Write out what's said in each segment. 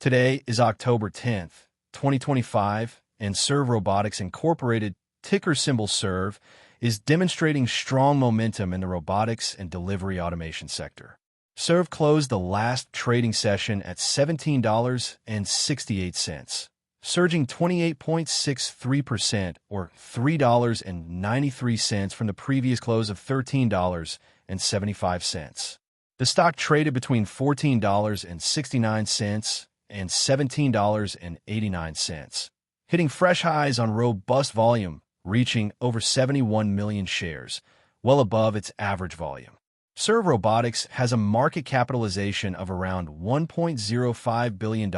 Today is October 10th, 2025, and SERV Robotics Incorporated, ticker symbol SERV, is demonstrating strong momentum in the robotics and delivery automation sector. SERV closed the last trading session at $17.68, surging 28.63% or $3.93 from the previous close of $13.75. The stock traded between $14.69 and $17.89, hitting fresh highs on robust volume, reaching over 71 million shares, well above its average volume. SERV Robotics has a market capitalization of around $1.05 billion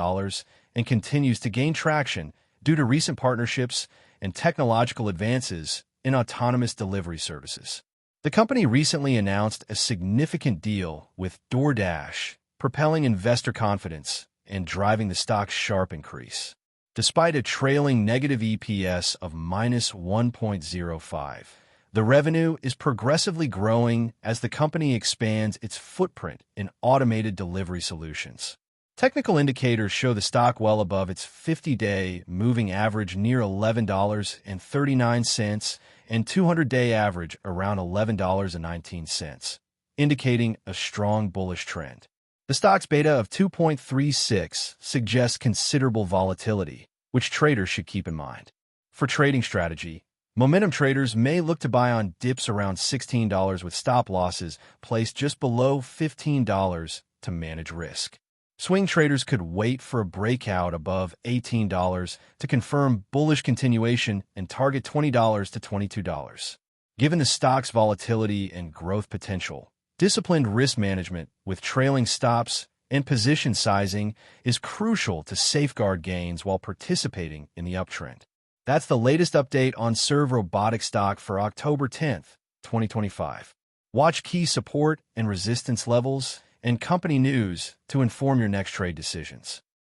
and continues to gain traction due to recent partnerships and technological advances in autonomous delivery services. The company recently announced a significant deal with DoorDash, propelling investor confidence and driving the stock's sharp increase. Despite a trailing negative EPS of -1.05, the revenue is progressively growing as the company expands its footprint in automated delivery solutions. Technical indicators show the stock well above its 50-day moving average near $11.39 and 200-day average around $11.19, indicating a strong bullish trend. The stock's beta of 2.36 suggests considerable volatility, which traders should keep in mind. For trading strategy, momentum traders may look to buy on dips around $16 with stop losses placed just below $15 to manage risk. Swing traders could wait for a breakout above $18 to confirm bullish continuation and target $20 to $22. Given the stock's volatility and growth potential, disciplined risk management with trailing stops and position sizing is crucial to safeguard gains while participating in the uptrend. That's the latest update on SERV Robotics stock for October 10th, 2025. Watch key support and resistance levels and company news to inform your next trade decisions.